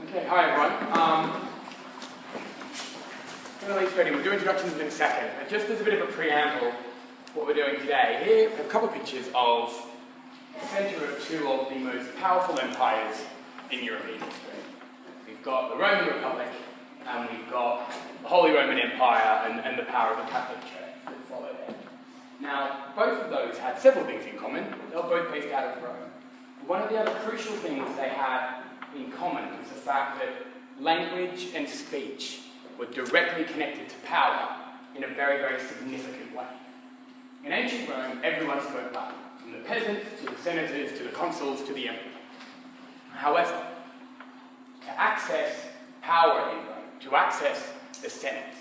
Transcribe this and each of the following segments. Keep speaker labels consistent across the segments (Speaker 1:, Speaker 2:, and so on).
Speaker 1: Okay, hi everyone. We'll do introductions in a second, but just as a bit of a preamble, what we're doing today, here we have a couple of pictures of the centre of two of the most powerful empires in European history. We've got the Roman Republic, and we've got the Holy Roman Empire and the power of the Catholic Church that followed it. Now, both of those had several things in common. They were both based out of Rome. One of the other crucial things they had in common was the fact that language and speech were directly connected to power in a very, very significant way. In ancient Rome, everyone spoke Latin, from the peasants to the senators to the consuls to the emperor. However, to access power in Rome, to access the Senate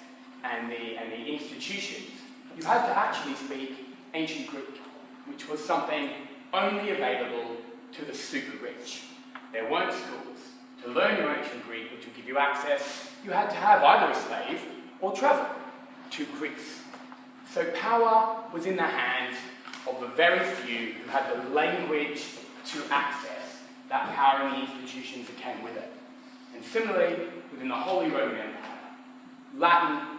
Speaker 1: and the institutions, you had to actually speak ancient Greek, which was something only available to the super rich. There weren't schools. To learn your ancient Greek, which would give you access, you had to have either a slave or travel to Greece. So power was in the hands of the very few who had the language to access that power and the institutions that came with it. And similarly, within the Holy Roman Empire, Latin,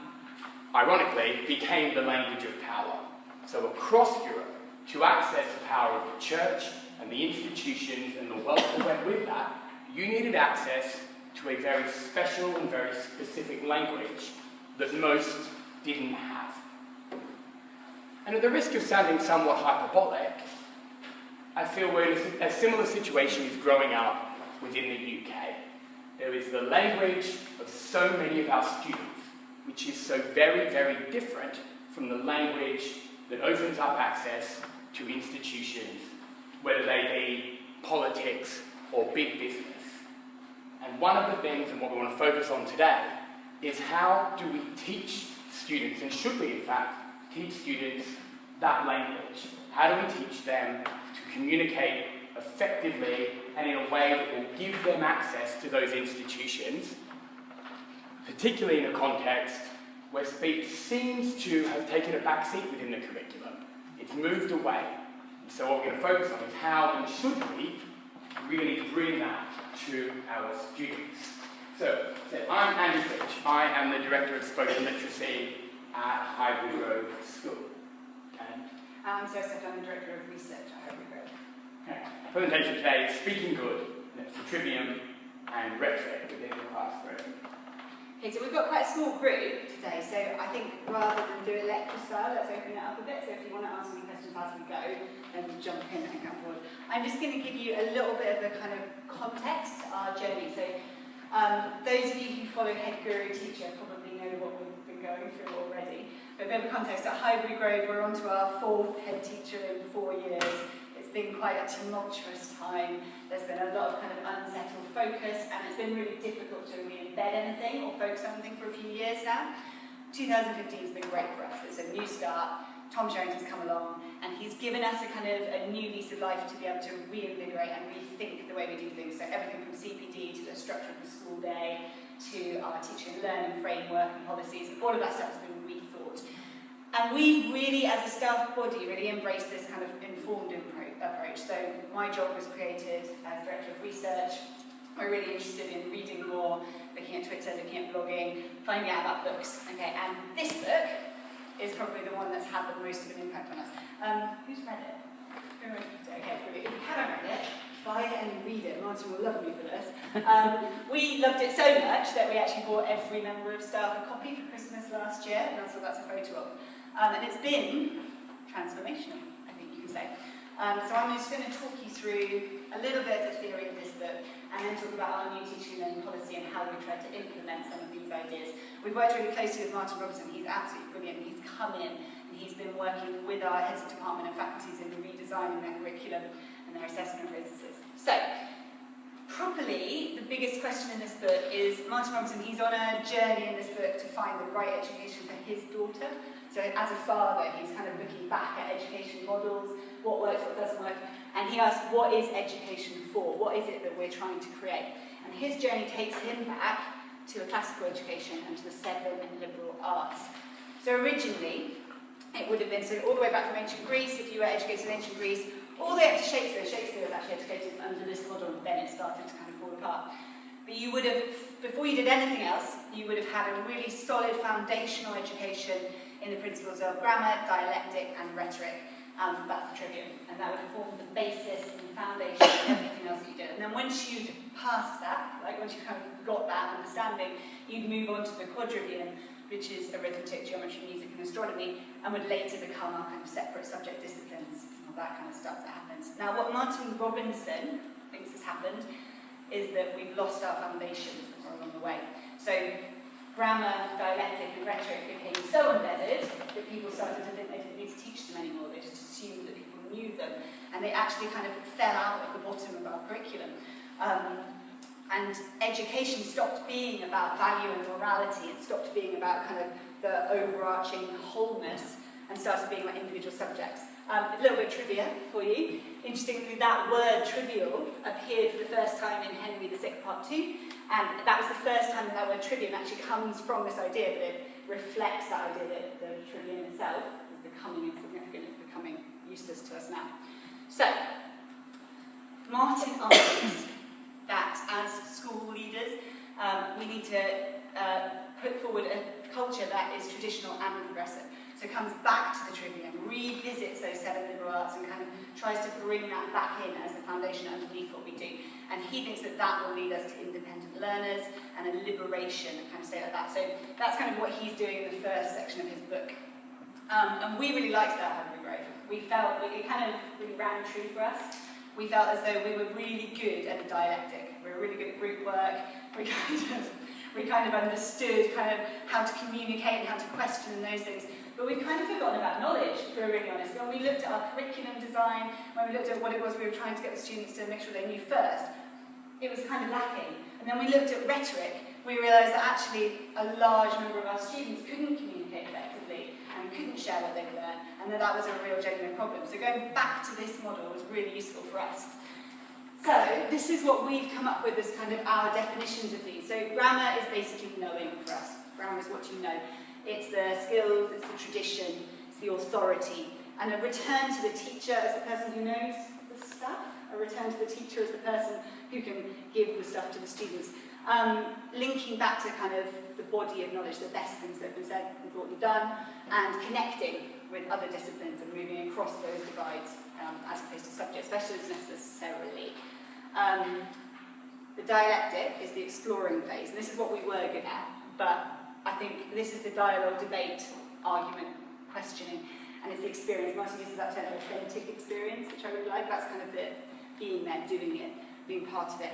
Speaker 1: ironically, became the language of power. So across Europe, to access the power of the church and the institutions and the wealth that went with that, you needed access to a very special and very specific language that most didn't have. And at the risk of sounding somewhat hyperbolic, I feel we're in a similar situation as growing up within the UK. There is the language of so many of our students, which is so very, very different from the language that opens up access to institutions, whether they be politics or big business. And one of the things, and what we want to focus on today, is how do we teach students, and should we in fact teach students that language? How do we teach them to communicate effectively and in a way that will give them access to those institutions, particularly in a context where speech seems to have taken a backseat within the curriculum. It's moved away. So what we're going to focus on is how and should we really bring that to our students. So I'm Andy Fitch. I am the Director of Spoken Literacy at Highbury Grove School. And
Speaker 2: I'm Sara Stafford. I'm the Director of Research at Highbury Grove.
Speaker 1: Okay. Our presentation today is Speaking Good, and it's the Trivium and Rhetoric within the classroom.
Speaker 2: Okay, so we've got quite a small group today, so I think rather than do a lecture style, let's open it up a bit. So if you want to ask any questions as we go, then jump in and come forward. I'm just going to give you a little bit of a kind of context to our journey. So those of you who follow Head Guru Teacher probably know what we've been going through already. But a bit of context, at Highbury Grove we're on to our 4th head teacher in 4 years. It's been quite a tumultuous time. There's been a lot of kind of unsettled focus, and it's been really difficult to re-embed anything or focus on anything for a few years now. 2015 has been great for us. It's a new start. Tom Sherrington's come along, and he's given us a kind of a new lease of life to be able to reinvigorate and rethink the way we do things. So everything from CPD to the structure of the school day, to our teaching and learning framework and policies, and all of that stuff has been rethought. And we've really, as a staff body, really embraced this kind of informed approach. So my job was created as Director of Research. We're really interested in reading more, looking at Twitter, looking at blogging, finding out about books. Okay, and this book is probably the one that's had the most of an impact on us. Who's read it? Who read it? Okay, brilliant. If you haven't read it, buy it and read it. Martin will love me for this. We loved it so much that we actually bought every member of staff a copy for Christmas last year, and that's what that's a photo of. And it's been transformational, I think you can say. So I'm just going to talk you through a little bit of the theory of this book, and then talk about our new teaching and learning policy and how we tried to implement some of these ideas. We've worked really closely with Martin Robinson. He's absolutely brilliant. He's come in and he's been working with our heads of department and faculties in redesigning their curriculum and their assessment processes. So, properly, the biggest question in this book is Martin Robinson, he's on a journey in this book to find the right education for his daughter. So as a father, he's kind of looking back at education models, what works, what doesn't work, and he asks, what is education for? What is it that we're trying to create? And his journey takes him back to a classical education and to the 7 liberal arts. So originally, it would have been, so all the way back from ancient Greece, if you were educated in ancient Greece, all the way up to Shakespeare. Shakespeare was actually educated under this model, and then it started to kind of fall apart. But you would have, before you did anything else, you would have had a really solid foundational education in the principles of grammar, dialectic, and rhetoric. That's the trivium. And that would have formed the basis and foundation of everything else that you did. And then once you'd passed that, like once you kind of got that understanding, you'd move on to the quadrivium, which is arithmetic, geometry, music, and astronomy, and would later become our kind of separate subject disciplines, all that kind of stuff that happens. Now, what Martin Robinson thinks has happened is that we've lost our foundations along the way. So grammar, dialectic, and rhetoric became so embedded that people started to think they didn't need to teach them anymore. They just assumed that people knew them, and they actually kind of fell out at the bottom of our curriculum. And education stopped being about value and morality. It stopped being about kind of the overarching wholeness and started being like individual subjects. A little bit of trivia for you. Interestingly, that word trivial appeared for the first time in Henry VI Part 2, and that was the first time that word trivium actually comes from this idea, but it reflects that idea that the trivium itself is becoming insignificant, it's becoming useless to us now. So, Martin argues that as school leaders, we need to put forward a culture that is traditional and progressive. So it comes back to the trivium, revisits those 7 liberal arts and kind of tries to bring that back in as the foundation underneath what we do. And he thinks that that will lead us to independent learners and a liberation, a kind of state like that. So that's kind of what he's doing in the first section of his book. And we really liked that Hungry Grove. We felt it kind of really rang true for us. We felt as though we were really good at the dialectic. We were really good at group work. We kind of understood kind of how to communicate and how to question and those things. But we've kind of forgotten about knowledge, if we're really honest. When we looked at our curriculum design, when we looked at what it was we were trying to get the students to make sure they knew first, it was kind of lacking. And then we looked at rhetoric, we realised that actually a large number of our students couldn't communicate effectively and couldn't share what they'd learned, and that was a real genuine problem. So going back to this model was really useful for us. So this is what we've come up with as kind of our definitions of these. So grammar is basically knowing for us. Grammar is what you know. It's the skills, it's the tradition, it's the authority. And a return to the teacher as the person who knows the stuff. A return to the teacher as the person who can give the stuff to the students. Linking back to kind of the body of knowledge, the best things that have been said and thought and done, and connecting with other disciplines and moving across those divides as opposed to subject specialisms necessarily. The dialectic is the exploring phase, and this is what we were good at, but I think this is the dialogue, debate, argument, questioning, and it's the experience. Martin uses that term, authentic experience, which I really like. That's kind of the being there, doing it, being part of it.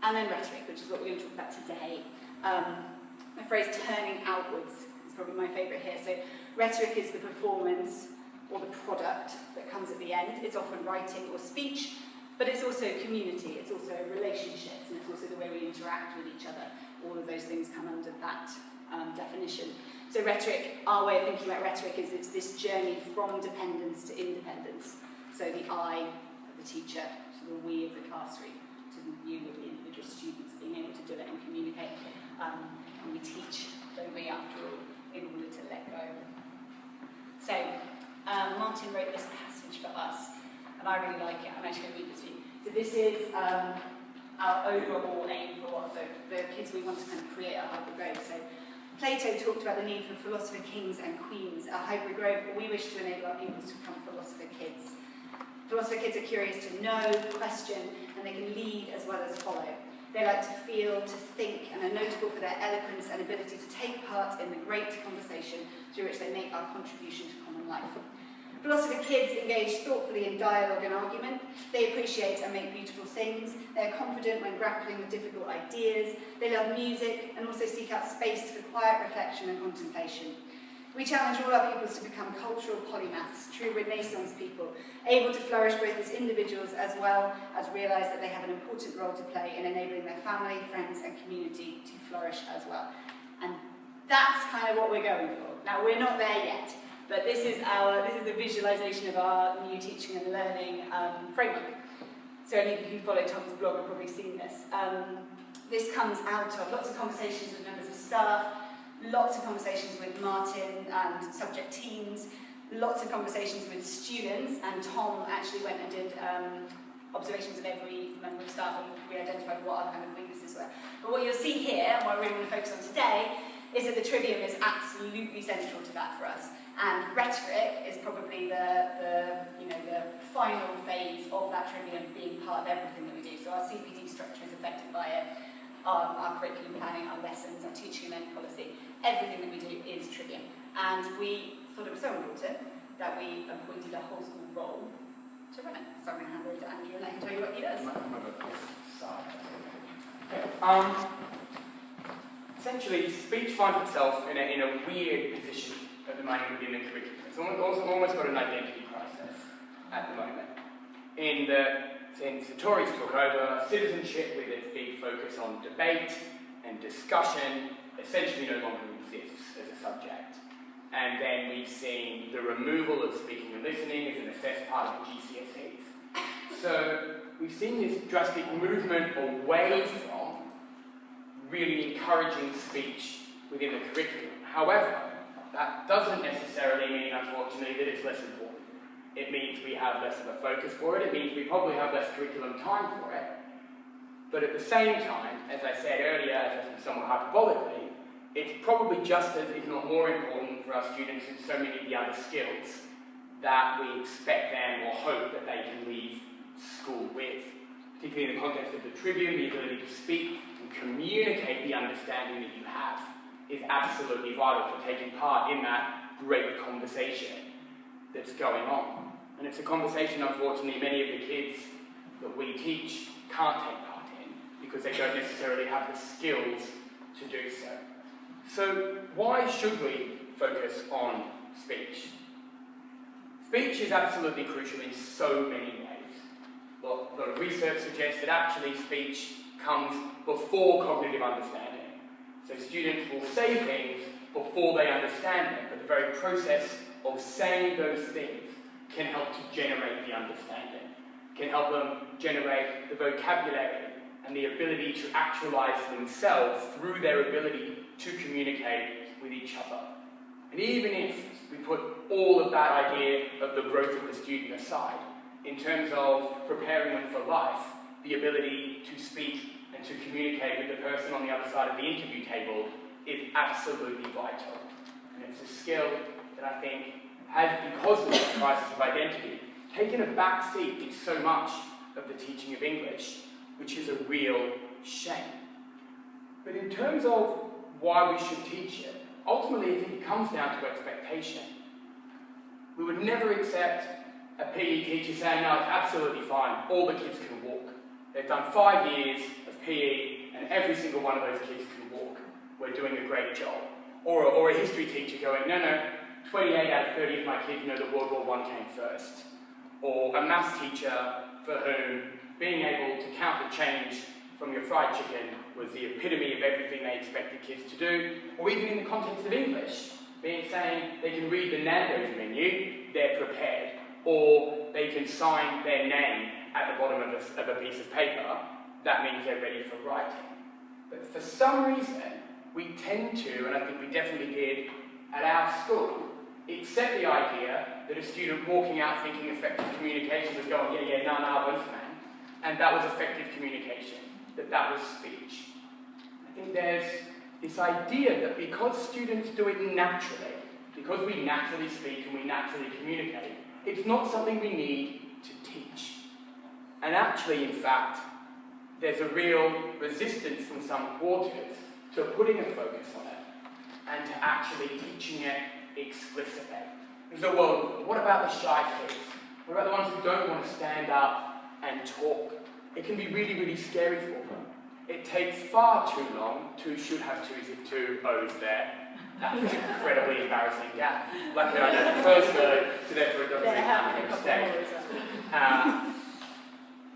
Speaker 2: And then rhetoric, which is what we're going to talk about today. The phrase turning outwards is probably my favourite here. So rhetoric is the performance or the product that comes at the end. It's often writing or speech, but it's also community, it's also relationships, and it's also the way we interact with each other. All of those things come under that definition. So rhetoric, our way of thinking about rhetoric is it's this journey from dependence to independence. So the I of the teacher, to the we of the classroom, to the you of the individual students, being able to do it and communicate. And we teach, don't we, after all, in order to let go. So Martin wrote this passage for us, and I really like it. I'm actually going to read this to you. So this is our overall aim for what the kids we want to kind of create at Hybrid Grove. So Plato talked about the need for philosopher kings and queens. At Hybrid Grove, we wish to enable our pupils to become philosopher kids. Philosopher kids are curious to know, question, and they can lead as well as follow. They like to feel, to think, and are notable for their eloquence and ability to take part in the great conversation through which they make our contribution to common life. Philosopher kids engage thoughtfully in dialogue and argument. They appreciate and make beautiful things. They are confident when grappling with difficult ideas. They love music and also seek out space for quiet reflection and contemplation. We challenge all our pupils to become cultural polymaths, true Renaissance people, able to flourish both as individuals as well as realise that they have an important role to play in enabling their family, friends and community to flourish as well. And that's kind of what we're going for. Now, we're not there yet, but this is the visualisation of our new teaching and learning framework. So any of you who follow Tom's blog have probably seen this. This comes out of lots of conversations with members of staff, lots of conversations with Martin and subject teams, lots of conversations with students, and Tom actually went and did observations of every member of staff, and we identified what our kind of weaknesses were. But what you'll see here, and what I really want to focus on today, is that the trivium is absolutely central to that for us. And rhetoric is probably the final phase of that trivium being part of everything that we do. So our CPD structure is affected by it, our curriculum planning, our lessons, our teaching and learning policy, everything that we do is trivium. And we thought it was so important that we appointed a whole school role to run it. So I'm going to hand over to Andrew and let him tell you what he does.
Speaker 1: Essentially, speech finds itself in a weird position at the moment within the curriculum. It's almost got an identity crisis at the moment. Since the Tories took over, citizenship with its big focus on debate and discussion essentially no longer exists as a subject. And then we've seen the removal of speaking and listening as an assessed part of the GCSEs. So we've seen this drastic movement away from really encouraging speech within the curriculum. However, that doesn't necessarily mean, unfortunately, that it's less important. It means we have less of a focus for it. It means we probably have less curriculum time for it. But at the same time, as I said earlier, somewhat hyperbolically, it's probably just as, if not more important for our students in so many of the other skills that we expect them or hope that they can leave school with. Particularly in the context of the trivium, the ability to speak and communicate the understanding that you have is absolutely vital for taking part in that great conversation that's going on. And it's a conversation, unfortunately, many of the kids that we teach can't take part in because they don't necessarily have the skills to do so. So why should we focus on speech? Speech is absolutely crucial in so many ways. A lot of research suggests that actually speech comes before cognitive understanding. So students will say things before they understand them, but the very process of saying those things can help to generate the understanding, can help them generate the vocabulary and the ability to actualize themselves through their ability to communicate with each other. And even if we put all of that idea of the growth of the student aside, in terms of preparing them for life, the ability to speak and to communicate with the person on the other side of the interview table is absolutely vital. And it's a skill that I think has, because of this crisis of identity, taken a back seat in so much of the teaching of English, which is a real shame. But in terms of why we should teach it, ultimately I think it comes down to expectation. We would never accept a PE teacher saying, no, it's absolutely fine, all the kids can walk. They've done 5 years of PE and every single one of those kids can walk. We're doing a great job. Or a history teacher going, no, 28 out of 30 of my kids know that World War I came first. Or a maths teacher for whom being able to count the change from your fried chicken was the epitome of everything they expected kids to do. Or even in the context of English, saying they can read the Nando's menu, they're prepared. Or they can sign their name at the bottom of a piece of paper, that means they're ready for writing. But for some reason, we tend to, and I think we definitely did at our school, accept the idea that a student walking out thinking effective communication was going, nah, once man, and that was effective communication, that was speech. I think there's this idea that because students do it naturally, because we naturally speak and we naturally communicate, it's not something we need to teach. And actually, in fact, there's a real resistance from some quarters to putting a focus on it and to actually teaching it explicitly. So, well, what about the shy kids? What about the ones who don't want to stand up and talk? It can be really, really scary for them. It takes far too long to should have two O's there. That's an incredibly embarrassing gap. Luckily, I know the first O, so therefore it doesn't really have a mistake.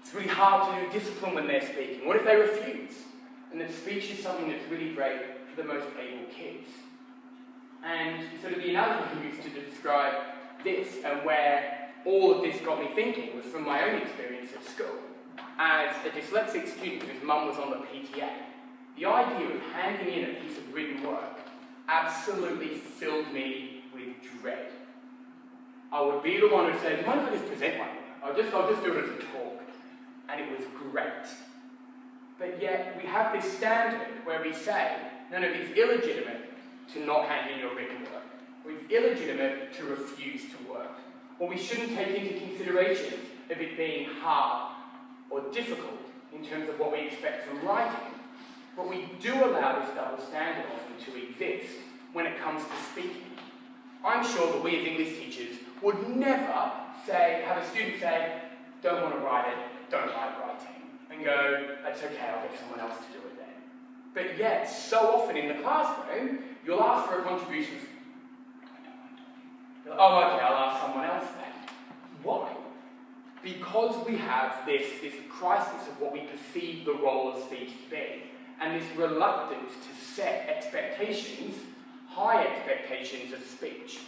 Speaker 1: It's really hard to discipline when they're speaking. What if they refuse? And that speech is something that's really great for the most able kids. And sort of the analogy I used to describe this and where all of this got me thinking was from my own experience at school. As a dyslexic student whose mum was on the PTA, the idea of handing in a piece of written work absolutely filled me with dread. I would be the one who said, do you mind if I just present my work? I'll just do it as a talk. And it was great. But yet we have this standard where we say, no, it's illegitimate to not hand in your written work. Or it's illegitimate to refuse to work. Or we shouldn't take into consideration of it being hard or difficult in terms of what we expect from writing. But we do allow this double standard often to exist when it comes to speaking. I'm sure that we as English teachers would never have a student say, don't want to write it, don't like writing, and go, that's okay, I'll get someone else to do it then. But yet, so often in the classroom, you'll ask for a contribution. Oh, okay, I'll ask someone else then. Why? Because we have this crisis of what we perceive the role of speech to be, and this reluctance to set expectations, high expectations of speech,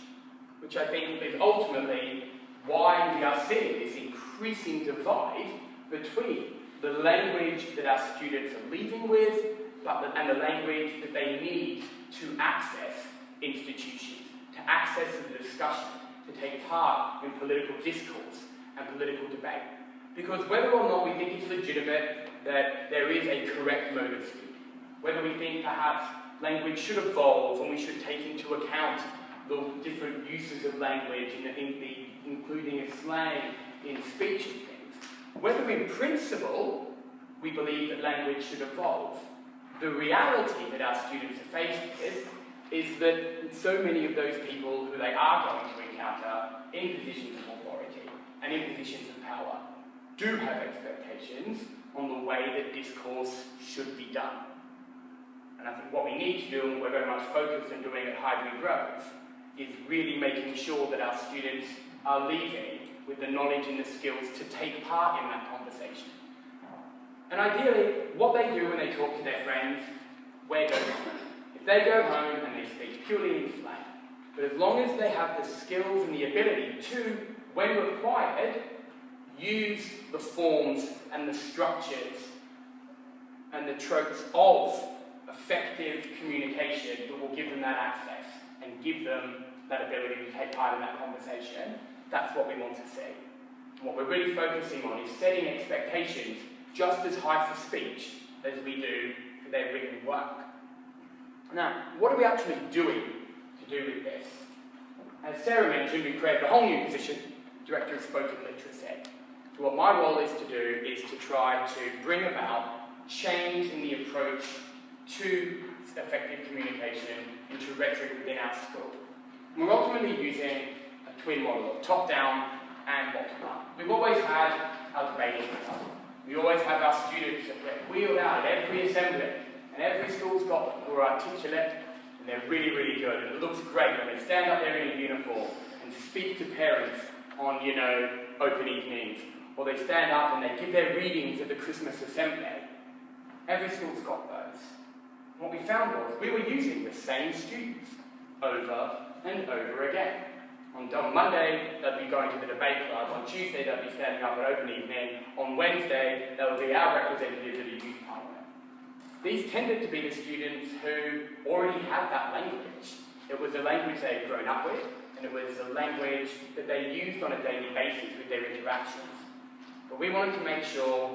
Speaker 1: which I think is ultimately why we are seeing this increasing divide between the language that our students are leaving with and the language that they need to access institutions, to access the discussion, to take part in political discourse and political debate. Because whether or not we think it's legitimate that there is a correct mode of speaking, whether we think perhaps language should evolve and we should take into account the different uses of language, including of slang in speech and things, whether in principle we believe that language should evolve, the reality that our students are faced with is that so many of those people who they are going to encounter in positions of authority and in positions of power do have expectations on the way that discourse should be done. And I think what we need to do, and what we're very much focused on doing at Highbury Grove, is really making sure that our students are leaving with the knowledge and the skills to take part in that conversation. And ideally, what they do when they talk to their friends, where goes home. If they go home and they speak purely in slang, but as long as they have the skills and the ability to, when required, use the forms and the structures and the tropes of effective communication that will give them that access and give them that ability to take part in that conversation, that's what we want to see. And what we're really focusing on is setting expectations just as high for speech as we do for their written work. Now, what are we actually doing to do with this? As Sarah mentioned, we've created a whole new position, Director of Spoken Literacy. So what my role is to do is to try to bring about change in the approach to effective communication and to rhetoric within our school. And we're ultimately using a twin model of top-down and bottom-up. We've always had our debating club. We always have our students that get wheeled out at every assembly, and every school's got them who are articulate, and they're really, really good. And it looks great when they stand up there in a uniform and speak to parents on, open evenings, or they stand up and they give their readings at the Christmas assembly. Every school's got those. What we found was we were using the same students over and over again. On Monday, they'll be going to the debate club. On Tuesday, they'll be standing up at open evening. On Wednesday, they'll be our representatives at a youth parliament. These tended to be the students who already had that language. It was a language they had grown up with, and it was a language that they used on a daily basis with their interactions. But we wanted to make sure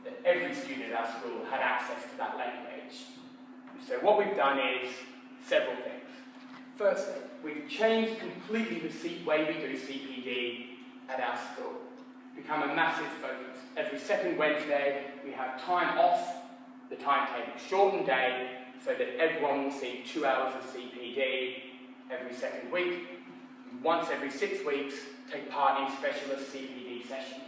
Speaker 1: that every student at our school had access to that language. So what we've done is several things. Firstly, we've changed completely the way we do CPD at our school. It's become a massive focus. Every second Wednesday, we have time off the timetable, shortened day, so that everyone will see 2 hours of CPD every second week. Once every 6 weeks, take part in specialist CPD sessions.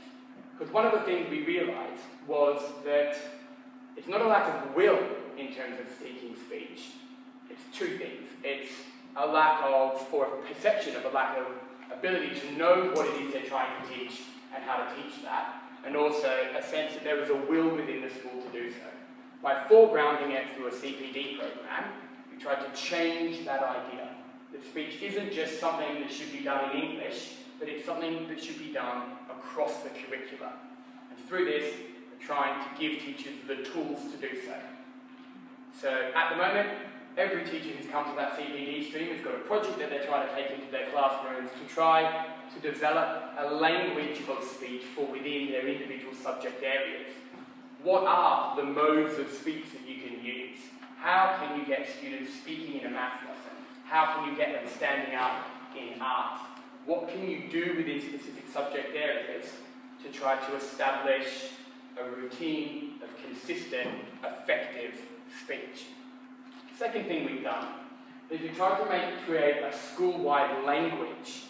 Speaker 1: Because one of the things we realised was that it's not a lack of will in terms of speaking speech. It's two things. It's a lack of, or a perception of a lack of ability to know what it is they're trying to teach and how to teach that, and also a sense that there was a will within the school to do so. By foregrounding it through a CPD program, we tried to change that idea. That speech isn't just something that should be done in English, but it's something that should be done across the curricula. And through this, we're trying to give teachers the tools to do so. So at the moment, every teacher who's come to that CPD stream has got a project that they're trying to take into their classrooms to try to develop a language of speech for within their individual subject areas. What are the modes of speech that you can use? How can you get students speaking in a maths lesson? How can you get them standing up in art? What can you do within specific subject areas to try to establish a routine of consistent, effective speech? Second thing we've done is we tried to create a school-wide language,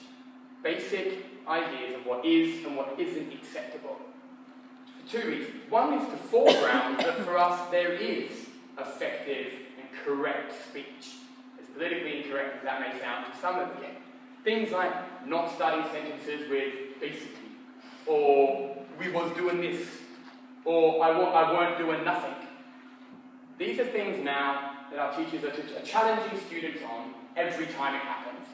Speaker 1: basic ideas of what is and what isn't acceptable. For two reasons. One is to foreground that for us there is effective and correct speech, as politically incorrect as that may sound to some of you. Things like not starting sentences with basically, or we was doing this, or I weren't doing nothing. These are things now that our teachers are challenging students on every time it happens.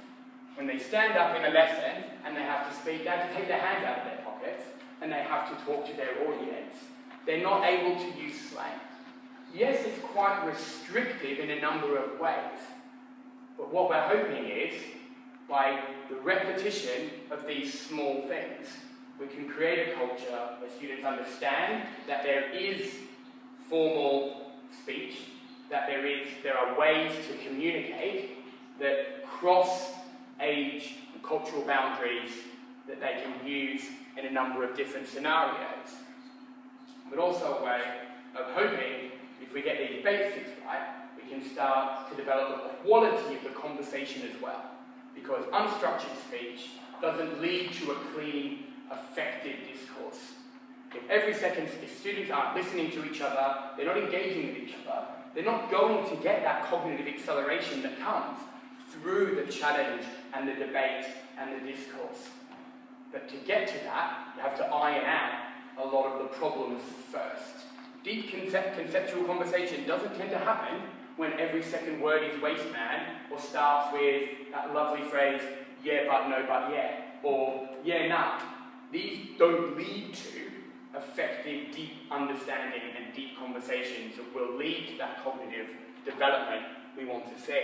Speaker 1: When they stand up in a lesson and they have to speak, they have to take their hands out of their pockets and they have to talk to their audience. They're not able to use slang. Yes, it's quite restrictive in a number of ways, but what we're hoping is, by the repetition of these small things, we can create a culture where students understand that there is formal speech, that there are ways to communicate that cross age and cultural boundaries that they can use in a number of different scenarios. But also a way of hoping, if we get these basics right, we can start to develop the quality of the conversation as well. Because unstructured speech doesn't lead to a clean, effective discourse. If students aren't listening to each other, they're not engaging with each other, they're not going to get that cognitive acceleration that comes through the challenge and the debate and the discourse. But to get to that, you have to iron out a lot of the problems first. Deep conceptual conversation doesn't tend to happen when every second word is waste man, or starts with that lovely phrase, yeah, but, no, but, yeah, or yeah, nah. These don't lead to effective, deep understanding and deep conversations that will lead to that cognitive development we want to see.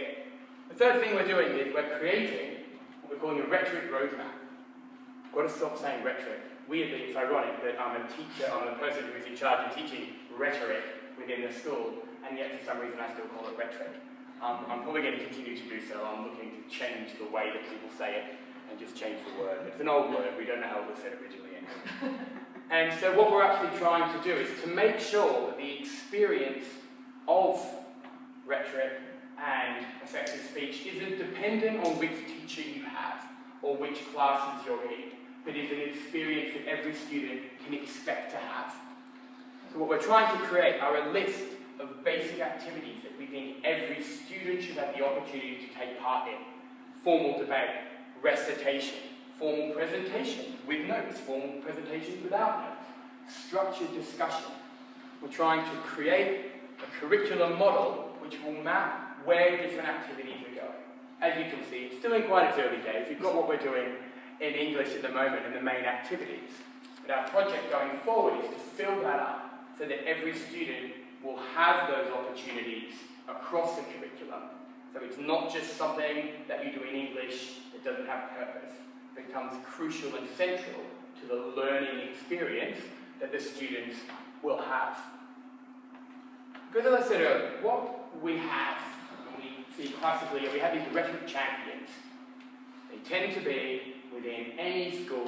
Speaker 1: The third thing we're doing is we're creating what we're calling a rhetoric roadmap. I've got to stop saying rhetoric. Weirdly, it's ironic that I'm a teacher, I'm the person who is in charge of teaching rhetoric within the school, and yet for some reason I still call it rhetoric. I'm probably going to continue to do so. I'm looking to change the way that people say it and just change the word. It's an old word, we don't know how it was said originally anyway. And so what we're actually trying to do is to make sure that the experience of rhetoric and effective speech isn't dependent on which teacher you have or which classes you're in, but is an experience that every student can expect to have. So what we're trying to create are a list of basic activities that we think every student should have the opportunity to take part in. Formal debate, recitation, formal presentations with notes, formal presentations without notes, structured discussion. We're trying to create a curriculum model which will map where different activities are going. As you can see, it's still in quite its early days. We've got what we're doing in English at the moment in the main activities. But our project going forward is to fill that up so that every student will have those opportunities across the curriculum. So it's not just something that you do in English that doesn't have purpose. It becomes crucial and central to the learning experience that the students will have. Because as I said earlier, what we have, when we see classically, we have these rhetoric champions. They tend to be within any school.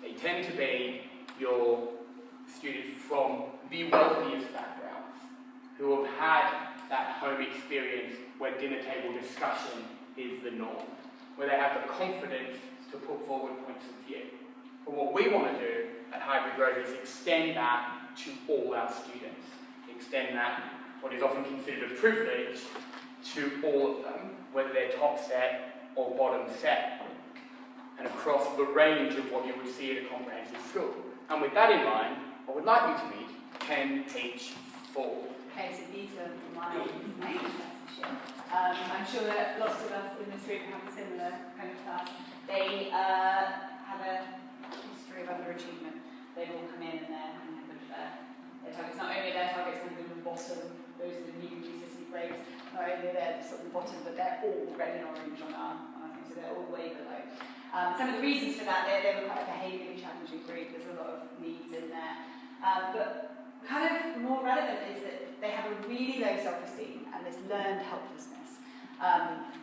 Speaker 1: They tend to be your students from the wealthiest backgrounds who have had that home experience where dinner table discussion is the norm, where they have the confidence to put forward points of view. But what we want to do at Hybrid Growth is extend that to all our students. Extend that, what is often considered a privilege, to all of them, whether they're top set or bottom set, and across the range of what you would see at a comprehensive school. And with that in mind, I would like you to meet 10H4.
Speaker 2: Okay, so these are my main messages. I'm sure that lots of us in this room have a similar kind of class. They have a history of underachievement. They've all come in and their targets, not only their targets kind of in the bottom, those are the new GCSE grades, not only they're sort of the bottom, but they're all red and orange on our thing, so they're all way below. Some of the reasons for that, they were quite a behaviourally challenging group, there's a lot of needs in there. But kind of more relevant is that they have a really low self-esteem and this learned helplessness.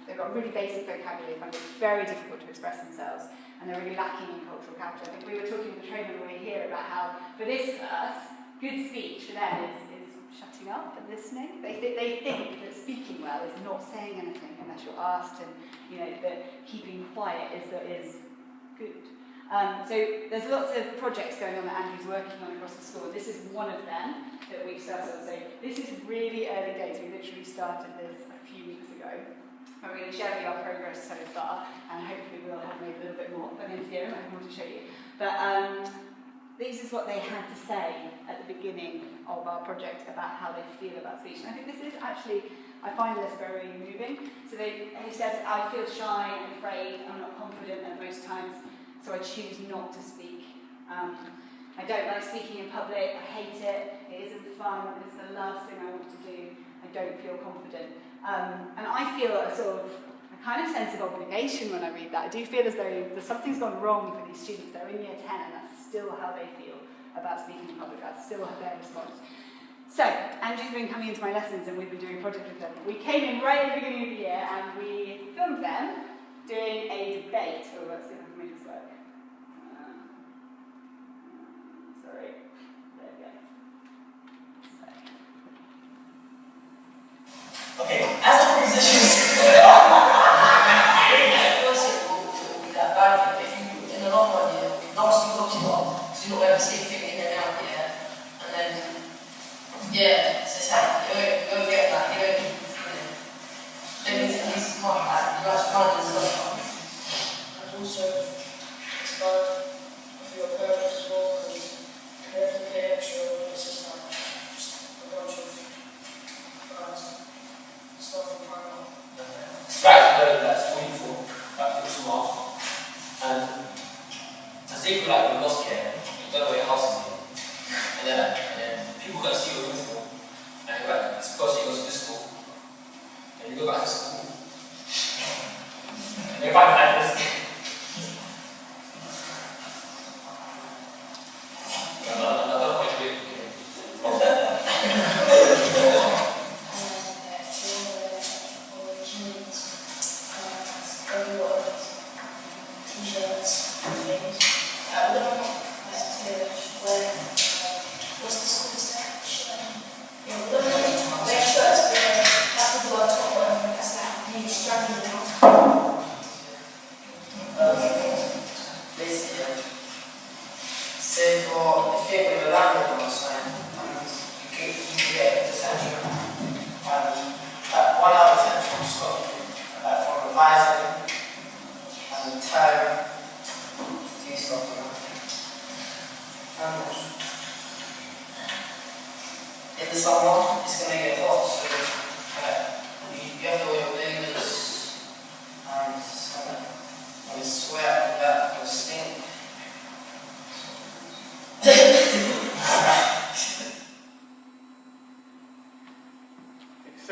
Speaker 2: They've got really basic vocabulary, find it very difficult to express themselves, and they're really lacking in cultural capital. I think we were talking with the trainer when we were here about how, for this class, good speech for them is shutting up and listening. They think that speaking well is not saying anything unless you're asked, and that keeping quiet is good. So there's lots of projects going on that Andrew's working on across the school. This is one of them that we've started. So this is really early days. We literally started this a few weeks ago. I'm going to share with you our progress so far, and hopefully we'll have maybe a little bit more by the end of the year. I have more to show you. But this is what they had to say at the beginning of our project about how they feel about speech. And I think this is actually, I find this very moving. So he says, I feel shy and afraid, I'm not confident at most times, so I choose not to speak. I don't like speaking in public, I hate it, it isn't fun, it's the last thing I want to do, I don't feel confident. And I feel a kind of sense of obligation when I read that. I do feel as though something's gone wrong for these students. They're in year 10 and that's still how they feel about speaking in public. That's still their response. So, Andrew's been coming into my lessons and we've been doing a project with them. We came in right at the beginning of the year and we filmed them doing a debate. Oh, let's see if I can make this work. Sorry. There we go.
Speaker 3: Okay, as a proposition, that bad, if you, in the long run, not speak up to what, so you don't ever see anything in and out, and then, it's just like, you don't get that, then he's not like, you're actually finding this other one. And also, it's fun for your parents as well, because you don't have to pay extra, it's just like, a bunch of scratch load that's 24, that looks them off, and as if like you're lost here, you don't know where your house is in, and then people go see your uniform, and you're like, suppose you go to this school, and you go back to school, and you find like this.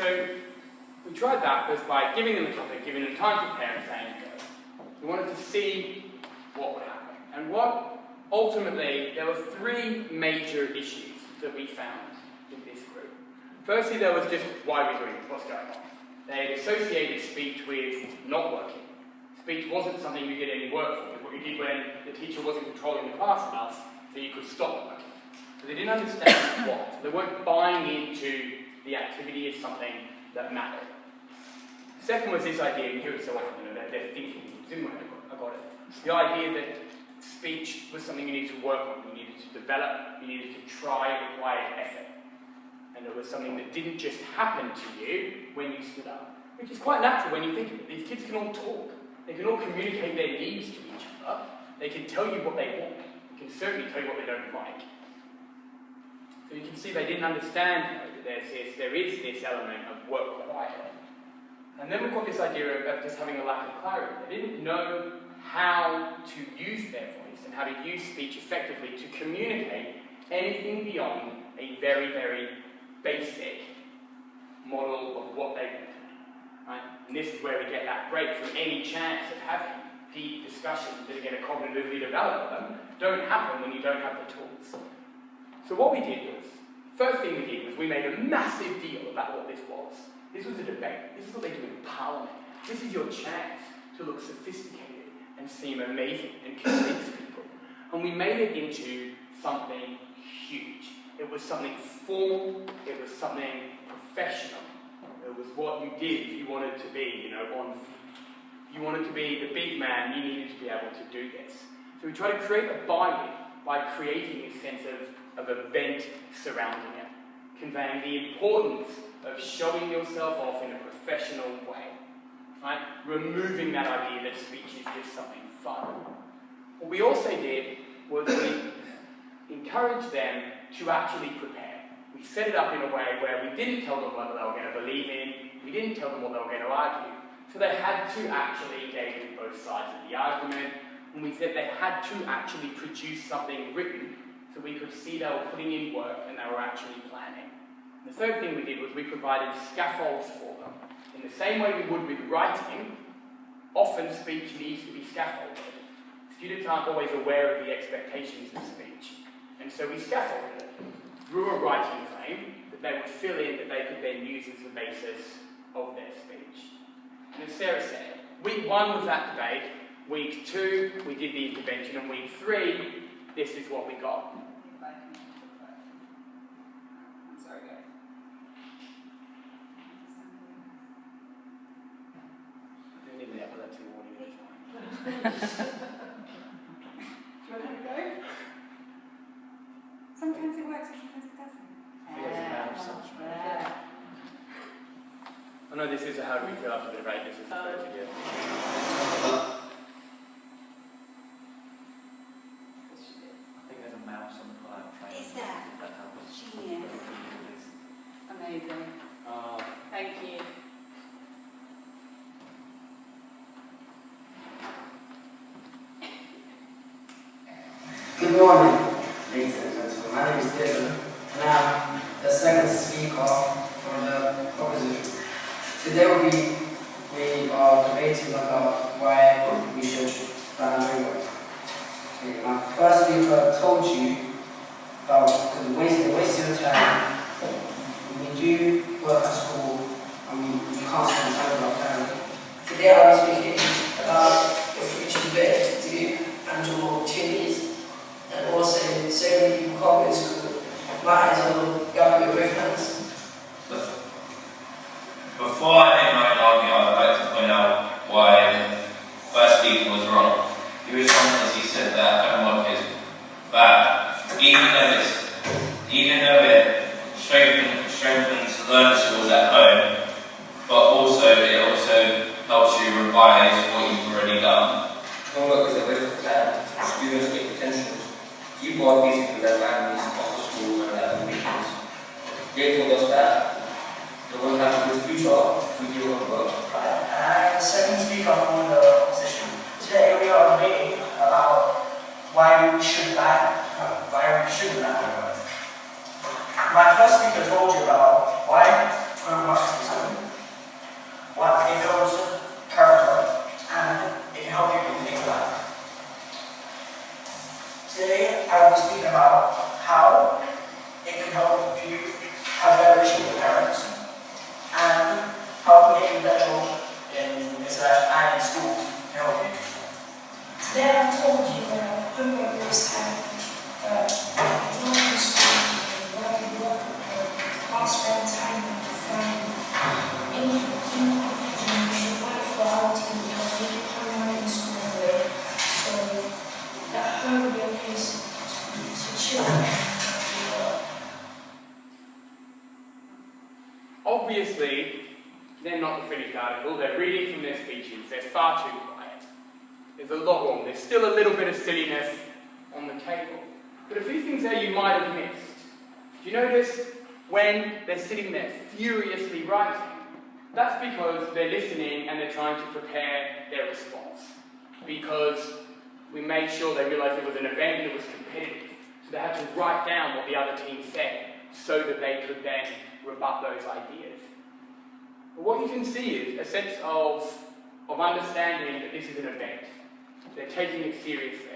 Speaker 1: So we tried that was by giving them the topic, giving them time to prepare and saying go. We wanted to see what would happen. And ultimately, there were three major issues that we found in this group. Firstly, there was just why we're doing this, what's going on. They associated speech with not working. Speech wasn't something you get any work for. It was what you did when the teacher wasn't controlling the class enough, so you could stop working. So they didn't understand what. They weren't buying into the activity as something that mattered. Second was this idea, you hear it so often, that they're thinking. I got it. The idea that speech was something you needed to work on, you needed to develop, you needed to try, it required effort. And it was something that didn't just happen to you when you stood up, which is quite natural when you think of it. These kids can all talk. They can all communicate their needs to each other. They can tell you what they want. They can certainly tell you what they don't like. So you can see they didn't understand that there is this element of work quiet. And then we've got this idea of just having a lack of clarity. They didn't know how to use their voice and how to use speech effectively to communicate anything beyond a very, very basic model of what they want. Right? And this is where we get that break from any chance of having deep discussions that are going to cognitively develop them. Don't happen when you don't have the tools. So what we did was, First thing we did was we made a massive deal about what this was. This was a debate. This is what they do in Parliament. This is your chance to look sophisticated and seem amazing and convince people. And we made it into something huge. It was something formal. It was something professional. It was what you did if you wanted to be, if you wanted to be the big man, you needed to be able to do this. So we tried to create a buy-in by creating a sense of event surrounding it, conveying the importance of showing yourself off in a professional way, right? Removing that idea that speech is just something fun. What we also did was we encouraged them to actually prepare. We set it up in a way where we didn't tell them what they were going to believe in, we didn't tell them what they were going to argue, so they had to actually engage with both sides of the argument, and we said they had to actually produce something written so we could see they were putting in work and they were actually planning. The third thing we did was we provided scaffolds for them. In the same way we would with writing, often speech needs to be scaffolded. Students aren't always aware of the expectations of speech, and so we scaffolded it through a writing frame that they would fill in that they could then use as the basis of their speech. And as Sarah said, week 1 was that debate, week 2 we did the intervention, and week 3, this is what we got.
Speaker 2: I'm sorry, guys.
Speaker 1: I don't need epilepsy warning this time.
Speaker 2: Do you want to have a go? Sometimes it works and sometimes it doesn't.
Speaker 1: I know this is a how do we feel after the debate, this is the third video.
Speaker 4: I think there's a mouse on the client train.
Speaker 2: Is there?
Speaker 4: That helps.
Speaker 2: Genius. Amazing. Thank you.
Speaker 5: Good morning, ladies and gentlemen. My name is Dylan, and I'm the second speaker from the opposition. Today we are debating about why we should ban homework. Okay, my first speaker told you about the waste of time. When we do work at school, we can't spend time with our family. Today I'll be speaking about the future debate to you and your opportunities. And also, so many people can't go to school, might as well go with both hands.
Speaker 6: Before I make my argument, I would like to point out why the first speaker was wrong. He was wrong because he said that homework is bad, even though it strengthens learning skills at home, but also it also helps you revise what you've already done.
Speaker 7: Homework is a waste of time. Students make potentials. People are busy with their families after school and at the weekends. They told us that they will have a good future if we do homework.
Speaker 5: I'm the second speaker from the opposition. Today we are debating about why we shouldn't ban homework. My first speaker told you about why homework is good, what it builds character, and it can help you in big life. Today I will be speaking about how it can help you have better relationship with parents and help make you better in this life and in school to help you.
Speaker 8: Today I've told you that homework is time, but not in school, work at home, can't spend time with your family. In the wonderful outing because we get homework in school anyway, so that home will be a place to chill and work.
Speaker 1: Obviously, they're not the finished article, they're reading from their speeches, they're far too quiet. There's a lot wrong, there's still a little bit of silliness on the table. But a few things there you might have missed. Do you notice when they're sitting there furiously writing? That's because they're listening and they're trying to prepare their response. Because we made sure they realised it was an event and it was competitive. So they had to write down what the other team said so that they could then rebut those ideas. But what you can see is a sense of understanding that this is an event. They're taking it seriously.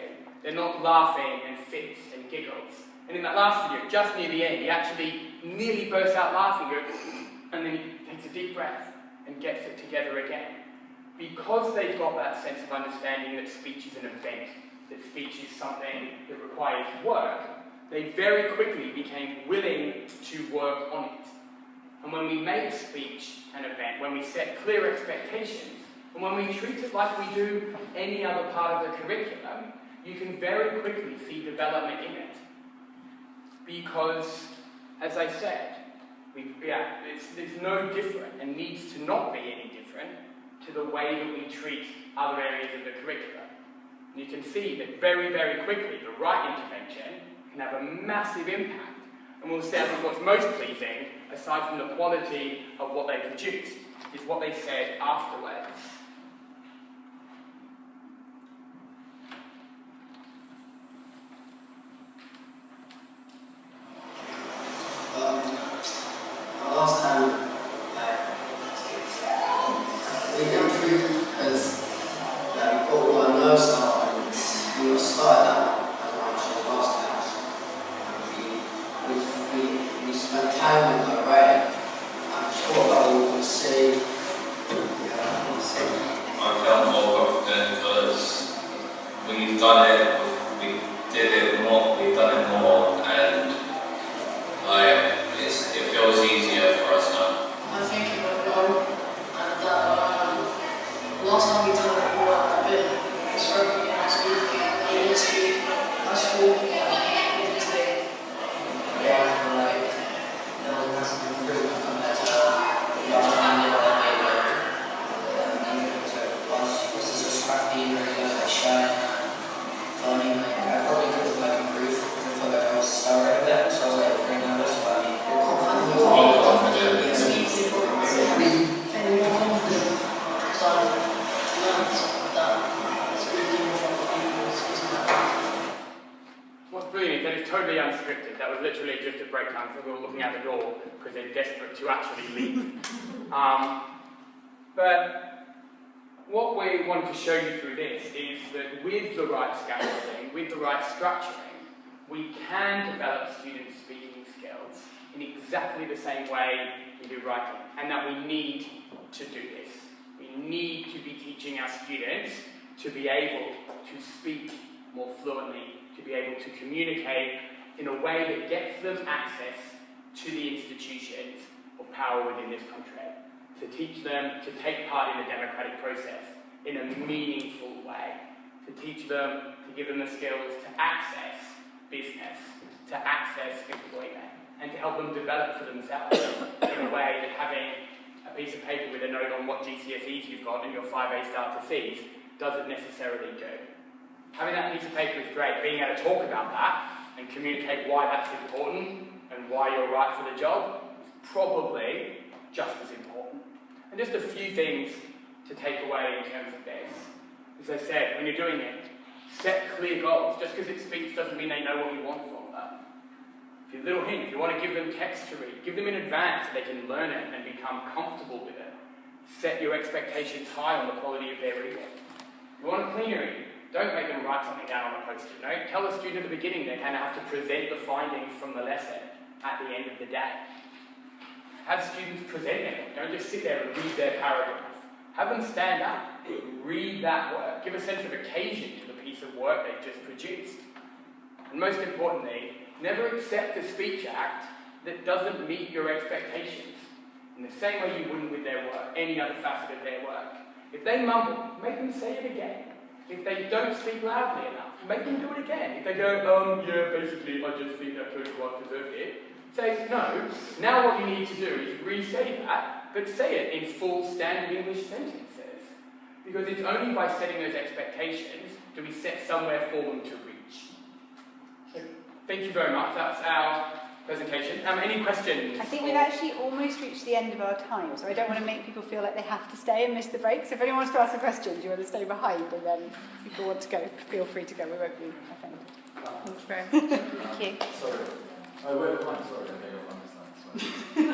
Speaker 1: They're not laughing and fits and giggles. And in that last video, just near the end, he actually nearly bursts out laughing, and then he takes a deep breath and gets it together again. Because they've got that sense of understanding that speech is an event, that speech is something that requires work, they very quickly became willing to work on it. And when we make speech an event, when we set clear expectations, and when we treat it like we do any other part of the curriculum, you can very quickly see development in it. Because, as I said, it's no different and needs to not be any different to the way that we treat other areas of the curriculum. And you can see that very, very quickly the right intervention can have a massive impact. And we'll say that what's most pleasing, aside from the quality of what they produced, is what they said afterwards.
Speaker 5: Last time, we improved because we got all our nerves out and we were started out as much as last time. We spent time with our writing. I thought about what we were going to say.
Speaker 6: I felt more confident because we've done it, we did it more, we've done it more, and it feels easier for us now.
Speaker 8: I think it went well, and last time we done it, we were a bit struggling as we as for today.
Speaker 5: Yeah, I feel like there was a massive improvement compared to last time we were this is a scrappy, very shy, funny. I probably could have improved because I felt like I was slower a bit, so I was very nervous, but I mean,
Speaker 6: More confident.
Speaker 1: What's brilliant is that it's totally unscripted. That was literally just a breakdown, so we were looking at the door because they're desperate to actually leave. But what we want to show you through this is that with the right scaffolding, with the right structuring, we can develop students' speaking skills in exactly the same way we do writing, and that we need to do this. We need to be teaching our students to be able to speak more fluently, to be able to communicate in a way that gets them access to the institutions of power within this country, to teach them to take part in the democratic process in a meaningful way, to teach them, to give them the skills to access business, to access employment, and to help them develop for themselves in a way that having a piece of paper with a note on what GCSEs you've got and your 5A start to Cs doesn't necessarily do. Having that piece of paper is great. Being able to talk about that and communicate why that's important and why you're right for the job is probably just as important. And just a few things to take away in terms of this. As I said, when you're doing it, set clear goals. Just because it's speech doesn't mean they know what you want from them. If you're a little hint, if you want to give them text to read, give them in advance so they can learn it and become comfortable with it. Set your expectations high on the quality of their reading. If you want a cleaner reading, don't make them write something down on a post-it note. Tell the student at the beginning they're going to have to present the findings from the lesson at the end of the day. Have students present it. Don't just sit there and read their paragraph. Have them stand up, read that work, give a sense of occasion to the piece of work they've just produced. And most importantly, never accept a speech act that doesn't meet your expectations. In the same way you wouldn't with their work, any other facet of their work. If they mumble, make them say it again. If they don't speak loudly enough, make them do it again. If they go, yeah, basically, I just think that person was deserved it, say, no, now what you need to do is re-say that, but say it in full standard English sentences. Because it's only by setting those expectations do we set somewhere for them to reach. So, thank you very much. That's our presentation. Any questions?
Speaker 2: I think we've actually almost reached the end of our time, so I don't want to make people feel like they have to stay and miss the break. So if anyone wants to ask a question, do you want to stay behind? And then if people want to go, feel free to go. We won't be offended. Thank you very much. Thank you.
Speaker 4: Sorry. Oh, wait, sorry. Okay, you're fine.